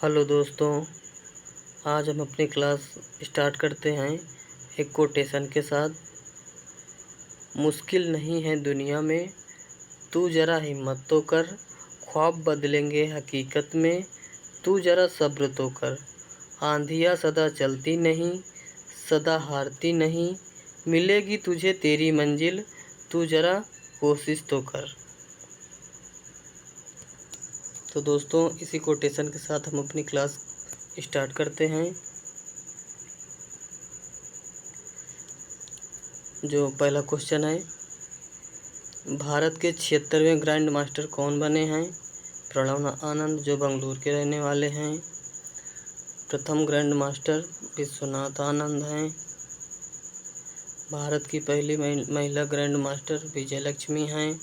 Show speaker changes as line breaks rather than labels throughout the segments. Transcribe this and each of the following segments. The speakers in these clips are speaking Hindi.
हेलो दोस्तों, आज हम अपनी क्लास स्टार्ट करते हैं एक कोटेशन के साथ। मुश्किल नहीं है दुनिया में, तू ज़रा हिम्मत तो कर, ख्वाब बदलेंगे हकीकत में, तू ज़रा सब्र तो कर। आंधियाँ सदा चलती नहीं, सदा हारती नहीं, मिलेगी तुझे तेरी मंजिल, तू ज़रा कोशिश तो कर। तो दोस्तों, इसी कोटेशन के साथ हम अपनी क्लास स्टार्ट करते हैं। जो पहला क्वेश्चन है, भारत के 76वें ग्रैंड मास्टर कौन बने हैं? प्रणव आनंद, जो बेंगलुरु के रहने वाले हैं। प्रथम ग्रैंड मास्टर विश्वनाथ आनंद हैं। भारत की पहली महिला ग्रैंड मास्टर विजय लक्ष्मी हैं।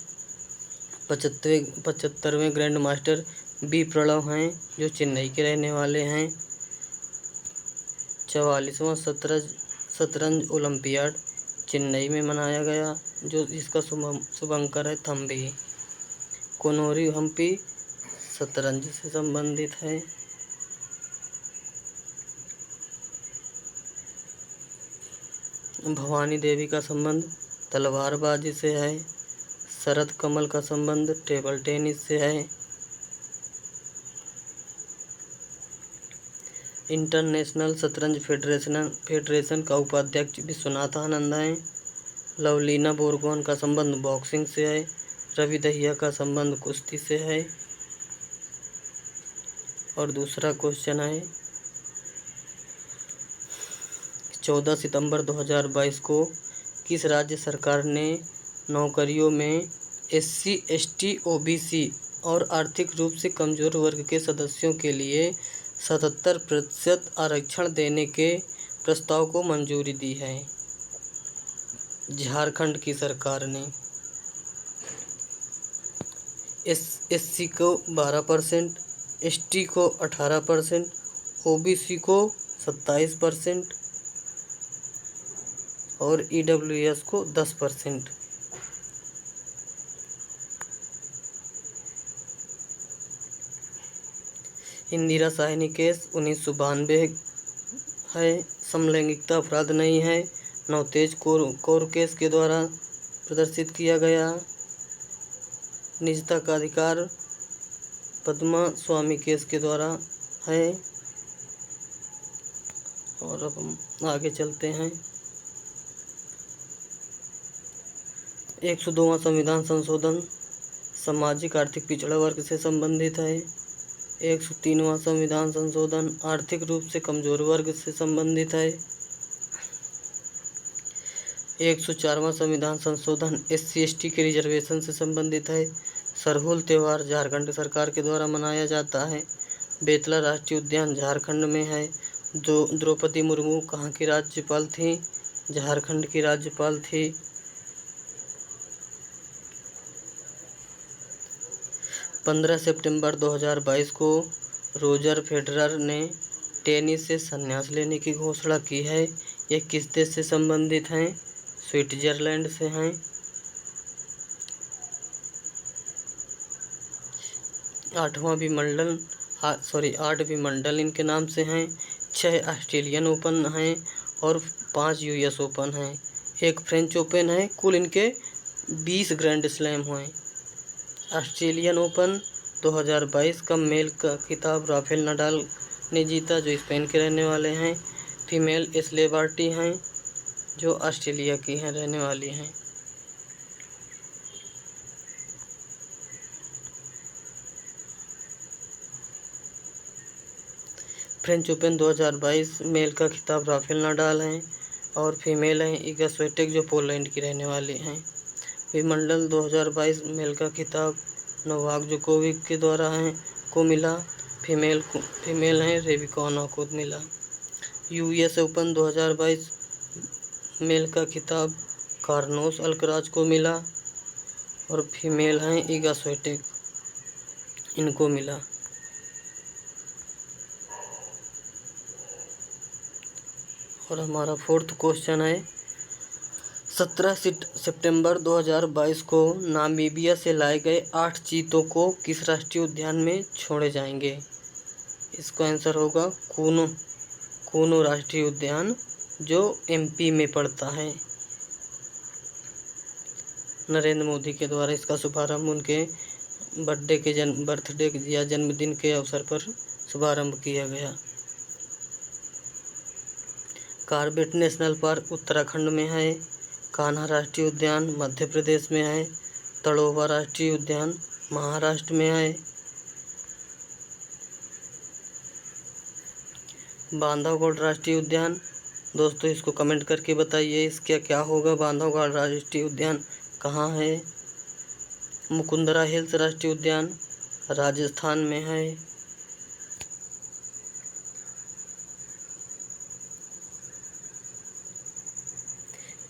75वें ग्रैंड मास्टर बी प्रणव हैं, जो चेन्नई के रहने वाले हैं। 44वां शतरंज ओलंपियाड चेन्नई में मनाया गया, जो इसका शुभंकर है थम्बी। कोनोरी हम्पी शतरंज से संबंधित है। भवानी देवी का संबंध तलवारबाजी से है। शरद कमल का संबंध टेबल टेनिस से है। इंटरनेशनल शतरंज फेडरेशन का उपाध्यक्ष विश्वनाथ आनंद हैं। लवलीना बोरगोहन का संबंध बॉक्सिंग से है। रवि दहिया का संबंध कुश्ती से है। और दूसरा क्वेश्चन है, 14 सितंबर 2022 को किस राज्य सरकार ने नौकरियों में SC, ST, OBC और आर्थिक रूप से कमजोर वर्ग के सदस्यों के लिए 77% आरक्षण देने के प्रस्ताव को मंजूरी दी है? झारखंड की सरकार ने। SC को 12%, ST को 18%, OBC को 27% और EWS को 10%। इंदिरा साहनी केस 1992 है। समलैंगिकता अपराध नहीं है। नवतेज कौर केस के द्वारा प्रदर्शित किया गया। निजता का अधिकार पद्मा स्वामी केस के द्वारा है। और अब हम आगे चलते हैं। 102वां संविधान संशोधन सामाजिक आर्थिक पिछड़ा वर्ग से संबंधित है। 103वां संविधान संशोधन आर्थिक रूप से कमजोर वर्ग से संबंधित है। 104वां संविधान संशोधन SC, ST के रिजर्वेशन से संबंधित है। सरहुल त्यौहार झारखंड सरकार के द्वारा मनाया जाता है। बेतला राष्ट्रीय उद्यान झारखंड में है। द्रौपदी मुर्मू कहाँ की राज्यपाल थी? झारखंड की राज्यपाल थी। 15 सितंबर 2022 को रोजर फेडरर ने टेनिस से संन्यास लेने की घोषणा की है। यह किस देश से संबंधित हैं? स्विट्जरलैंड से हैं। 8 विंबलडन इनके नाम से हैं। 6 ऑस्ट्रेलियन ओपन हैं और 5 US ओपन हैं। 1 फ्रेंच ओपन है। कुल इनके 20 ग्रैंड स्लैम हुए। ऑस्ट्रेलियन ओपन 2022 का मेल का खिताब राफेल नडाल ने जीता, जो स्पेन के रहने वाले हैं। फीमेल एशले बार्टी हैं, जो ऑस्ट्रेलिया की हैं, रहने वाली हैं। फ्रेंच ओपन 2022 मेल का खिताब राफेल नडाल हैं और फीमेल हैं इगा स्विएटेक, जो पोलैंड की रहने वाली हैं। विंबलडन 2022 मेल का खिताब नोवाक जोकोविक के द्वारा को मिला। फीमेल हैं रेबिकोना को मिला। US ओपन 2022 मेल का खिताब कार्लोस अल्कराज को मिला और फीमेल हैं इगा स्विएटेक, इनको मिला। और हमारा 4th क्वेश्चन है, 17 सितंबर 2022 को नामीबिया से लाए गए 8 चीतों को किस राष्ट्रीय उद्यान में छोड़े जाएंगे? इसका आंसर होगा कूनो। कूनो राष्ट्रीय उद्यान जो एमपी में पड़ता है। नरेंद्र मोदी के द्वारा इसका शुभारंभ उनके बर्थडे या जन्मदिन के अवसर पर शुभारंभ किया गया। कार्बेट नेशनल पार्क उत्तराखंड में है। कान्हा राष्ट्रीय उद्यान मध्य प्रदेश में है। तड़ोवा राष्ट्रीय उद्यान महाराष्ट्र में है। बांधवगढ़ राष्ट्रीय उद्यान, दोस्तों इसको कमेंट करके बताइए इसका क्या होगा। बांधवगढ़ राष्ट्रीय उद्यान कहाँ है। मुकुंदरा हिल्स राष्ट्रीय उद्यान राजस्थान में है।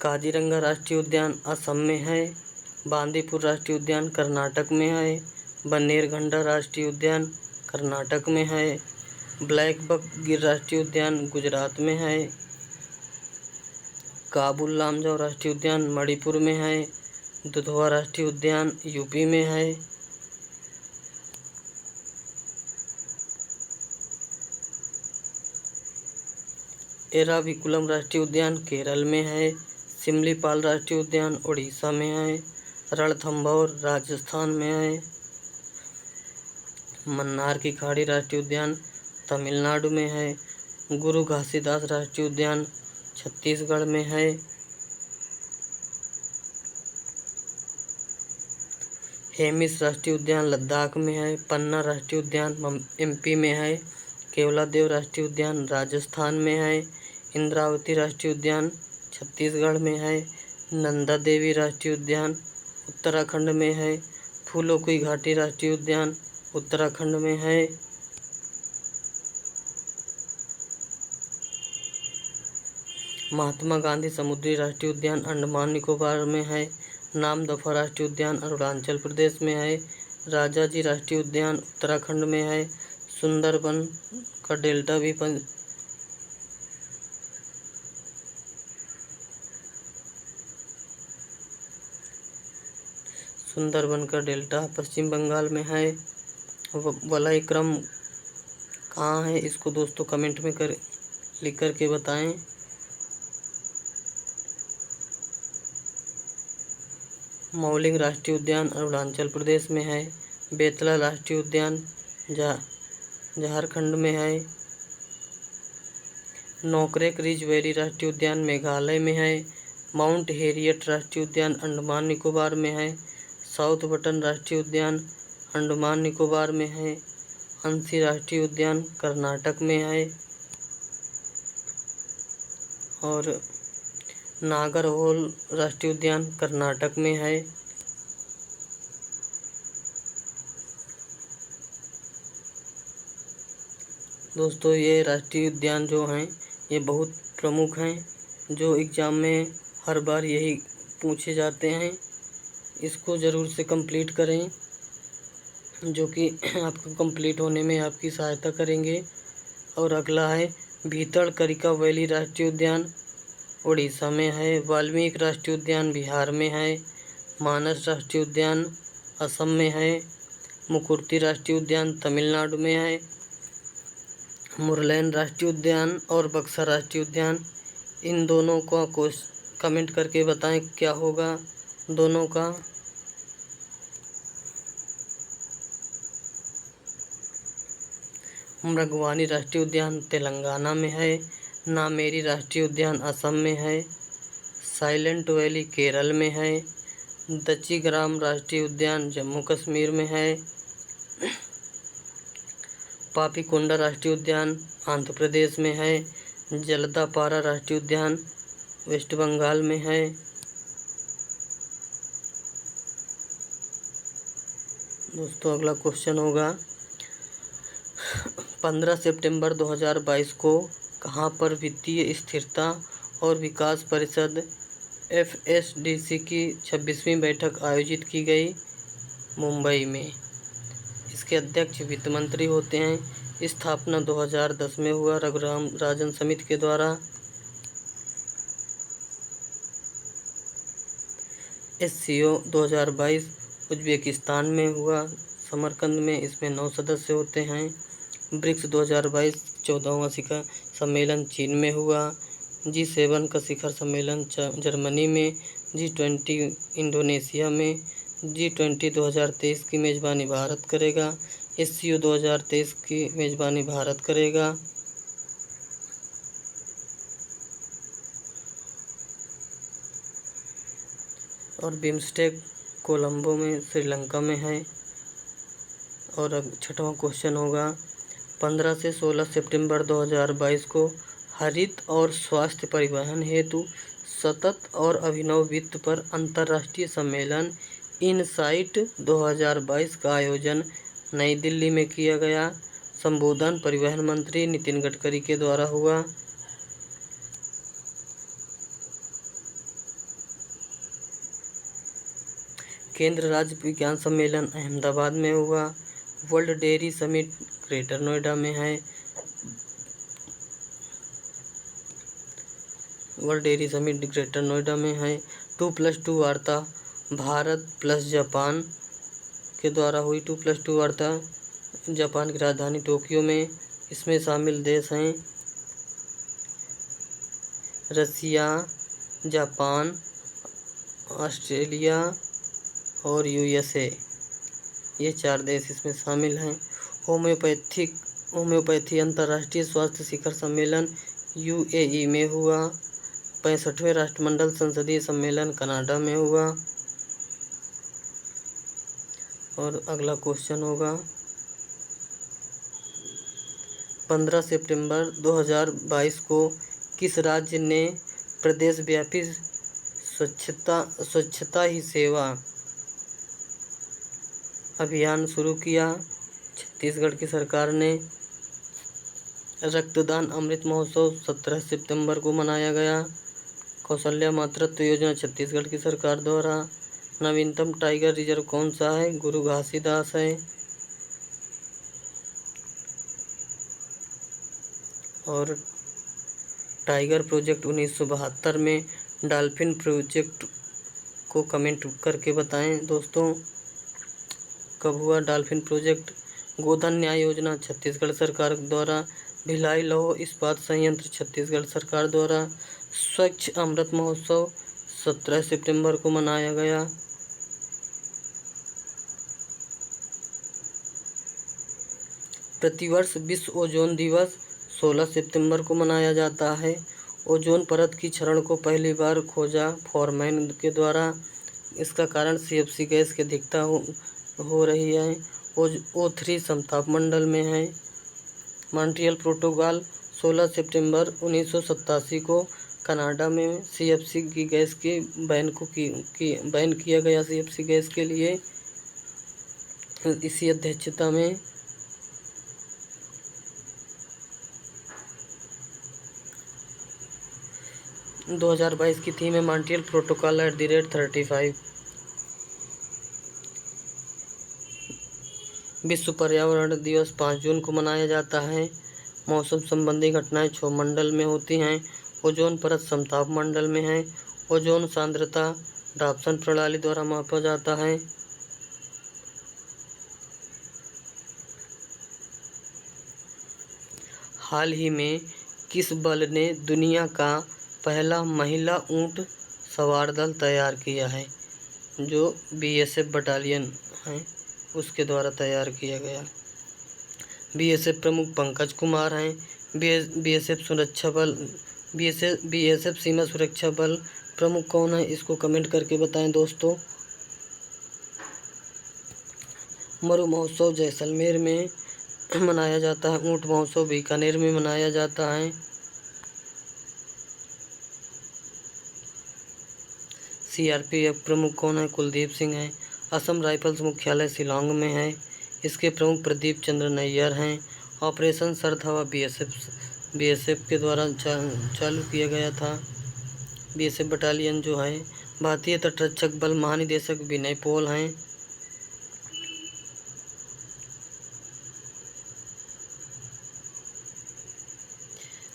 काजीरंगा राष्ट्रीय उद्यान असम में है। बांदीपुर राष्ट्रीय उद्यान कर्नाटक में है। बन्नेरघंटा राष्ट्रीय उद्यान कर्नाटक में है। ब्लैक बक गिर राष्ट्रीय उद्यान गुजरात में है। काबुल लामजाओ राष्ट्रीय उद्यान मणिपुर में है। दुधवा राष्ट्रीय उद्यान यूपी में है। एराविकुलम राष्ट्रीय उद्यान केरल में है। सिमलीपाल राष्ट्रीय उद्यान उड़ीसा में है। रणथंभौर राजस्थान में है। मन्नार की खाड़ी राष्ट्रीय उद्यान तमिलनाडु में है। गुरु घासीदास राष्ट्रीय उद्यान छत्तीसगढ़ में है। हेमिस राष्ट्रीय उद्यान लद्दाख में है। पन्ना राष्ट्रीय उद्यान एमपी में है। केवलादेव राष्ट्रीय उद्यान राजस्थान में है। इंद्रावती राष्ट्रीय उद्यान छत्तीसगढ़ में है। नंदा देवी राष्ट्रीय उद्यान उत्तराखंड में है। फूलों की घाटी राष्ट्रीय उद्यान उत्तराखंड में है। महात्मा गांधी समुद्री राष्ट्रीय उद्यान अंडमान निकोबार में है। नामदफा राष्ट्रीय उद्यान अरुणाचल प्रदेश में है। राजाजी राष्ट्रीय उद्यान उत्तराखंड में है। सुंदरबन का डेल्टा भी सुंदरबन का डेल्टा पश्चिम बंगाल में है। वलय क्रम कहाँ है इसको दोस्तों कमेंट में लिख करके बताएं। मौलिंग राष्ट्रीय उद्यान अरुणाचल प्रदेश में है। बेतला राष्ट्रीय उद्यान झारखंड में है। नोकरेक रिज वैली राष्ट्रीय उद्यान मेघालय में है। माउंट हेरियट राष्ट्रीय उद्यान अंडमान निकोबार में है। साउथ बटन राष्ट्रीय उद्यान अंडमान निकोबार में है। अंशी राष्ट्रीय उद्यान कर्नाटक में है। और नागरहोल राष्ट्रीय उद्यान कर्नाटक में है। दोस्तों ये राष्ट्रीय उद्यान जो हैं ये बहुत प्रमुख हैं जो एग्ज़ाम में हर बार यही पूछे जाते हैं। इसको ज़रूर से कंप्लीट करें जो कि आपको कंप्लीट होने में आपकी सहायता करेंगे। और अगला है भीतरकनिका वैली राष्ट्रीय उद्यान उड़ीसा में है। वाल्मीकि राष्ट्रीय उद्यान बिहार में है। मानस राष्ट्रीय उद्यान असम में है। मुकुर्ती राष्ट्रीय उद्यान तमिलनाडु में है। मुरलैन राष्ट्रीय उद्यान और बक्सर राष्ट्रीय उद्यान, इन दोनों का कमेंट करके बताएं क्या होगा दोनों का। मृगवानी राष्ट्रीय उद्यान तेलंगाना में है। नामेरी राष्ट्रीय उद्यान असम में है। साइलेंट वैली केरल में है। दच्चीग्राम राष्ट्रीय उद्यान जम्मू कश्मीर में है। पापीकोंडा राष्ट्रीय उद्यान आंध्र प्रदेश में है। जलदापारा राष्ट्रीय उद्यान वेस्ट बंगाल में है। दोस्तों अगला क्वेश्चन होगा 15 सितंबर 2022 को कहां पर वित्तीय स्थिरता और विकास परिषद FSDC की 26वीं बैठक आयोजित की गई। मुंबई में। इसके अध्यक्ष वित्त मंत्री होते हैं। स्थापना 2010 में हुआ रघुराम राजन समिति के द्वारा। SCO 2022 उज्बेकिस्तान में हुआ समरकंद में। इसमें 9 सदस्य होते हैं। ब्रिक्स 2022 14वां शिखर सम्मेलन चीन में हुआ। G7 का शिखर सम्मेलन जर्मनी में, G20 इंडोनेशिया में। G20 2023 की मेज़बानी भारत करेगा। SCO 2023 की मेज़बानी भारत करेगा। और बिम्स्टेक कोलंबो में श्रीलंका में है। और अब 6वां क्वेश्चन होगा, 15 से 16 सितंबर 2022 को हरित और स्वास्थ्य परिवहन हेतु सतत और अभिनव वित्त पर अंतर्राष्ट्रीय सम्मेलन इनसाइट 2022 का आयोजन नई दिल्ली में किया गया। संबोधन परिवहन मंत्री नितिन गडकरी के द्वारा हुआ। केंद्र राज्य विज्ञान सम्मेलन अहमदाबाद में हुआ। World dairy summit greater Noida में है। World dairy summit greater Noida में है। 2+2 वार्ता भारत प्लस जापान के द्वारा हुई। 2+2 वार्ता जापान की राजधानी टोक्यो में। इसमें शामिल देश हैं रसिया, जापान, ऑस्ट्रेलिया और USA। ये 4 देश इसमें शामिल हैं। होम्योपैथी अंतर्राष्ट्रीय स्वास्थ्य शिखर सम्मेलन UAE में हुआ। 65वें राष्ट्रमंडल संसदीय सम्मेलन कनाडा में हुआ। और अगला क्वेश्चन होगा, 15 सितंबर 2022 को किस राज्य ने प्रदेशव्यापी स्वच्छता ही सेवा अभियान शुरू किया? छत्तीसगढ़ की सरकार ने। रक्तदान अमृत महोत्सव 17 सितंबर को मनाया गया। कौशल्या मातृत्व योजना छत्तीसगढ़ की सरकार द्वारा। नवीनतम टाइगर रिजर्व कौन सा है? गुरु घासीदास है। और टाइगर प्रोजेक्ट 1972 में डॉल्फिन प्रोजेक्ट को कमेंट करके बताएं दोस्तों, कब हुआ डॉल्फिन प्रोजेक्ट? गोधन न्याय योजना छत्तीसगढ़ सरकार द्वारा। भिलाई लौह इस्पात संयंत्र छत्तीसगढ़ सरकार द्वारा। स्वच्छ अमृत महोत्सव 17 सितंबर को मनाया गया। प्रतिवर्ष विश्व ओजोन दिवस 16 सितंबर को मनाया जाता है। ओजोन परत की क्षरण को पहली बार खोजा फॉरमैन के द्वारा। इसका कारण CFC गैस की अधिकता हो रही है। O3 समताप मंडल में है। मॉन्ट्रियल प्रोटोकॉल 16 सितंबर 1987 को कनाडा में CFC की गैस के बैन किया गया। CFC गैस के लिए इसी अध्यक्षता में 2022 की थीम है मॉन्ट्रियल प्रोटोकॉल @35। विश्व पर्यावरण दिवस 5 जून को मनाया जाता है। मौसम संबंधी घटनाएं 6 मंडल में होती हैं। ओजोन परत समताप मंडल में है। ओजोन सांद्रता डाप्सन प्रणाली द्वारा मापा जाता है। हाल ही में किस बल ने दुनिया का पहला महिला ऊंट सवार दल तैयार किया है? जो BSF बटालियन है उसके द्वारा तैयार किया गया। BSF प्रमुख पंकज कुमार हैं। BSF सीमा सुरक्षा बल प्रमुख कौन है? इसको कमेंट करके बताएं दोस्तों। मरु महोत्सव जैसलमेर में मनाया जाता है। ऊंट महोत्सव बीकानेर में मनाया जाता है। CRPF प्रमुख कौन है? कुलदीप सिंह है। असम राइफल्स मुख्यालय शिलांग में है। इसके प्रमुख प्रदीप चंद्र नैयर हैं। ऑपरेशन सरद हवा BSF के द्वारा चालू किया गया था। BSF बटालियन जो है। भारतीय तटरक्षक बल महानिदेशक विनय पॉल हैं।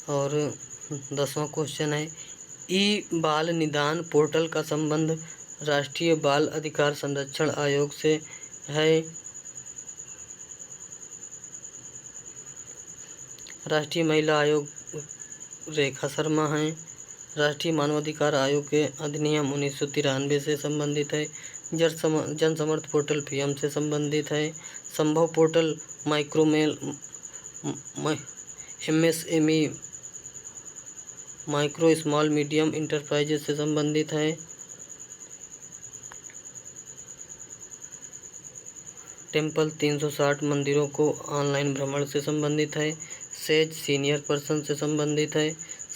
और 10वां क्वेश्चन है, बाल निदान पोर्टल का संबंध राष्ट्रीय बाल अधिकार संरक्षण आयोग से है। राष्ट्रीय महिला आयोग रेखा शर्मा हैं। राष्ट्रीय मानवाधिकार आयोग के अधिनियम 1993 से संबंधित है। जन समर्थ पोर्टल पीएम से संबंधित है। संभव पोर्टल माइक्रोमेल MSME micro small medium enterprises से संबंधित है। टेम्पल 360 मंदिरों को ऑनलाइन भ्रमण से संबंधित है। सेज सीनियर पर्सन से संबंधित है।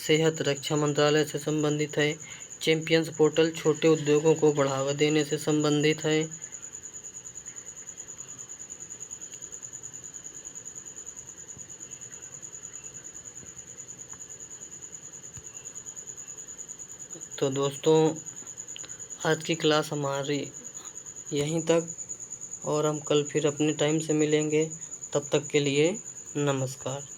सेहत रक्षा मंत्रालय से संबंधित है। चैंपियंस पोर्टल छोटे उद्योगों को बढ़ावा देने से संबंधित है। तो दोस्तों, आज की क्लास हमारी यहीं तक, और हम कल फिर अपने टाइम से मिलेंगे। तब तक के लिए नमस्कार।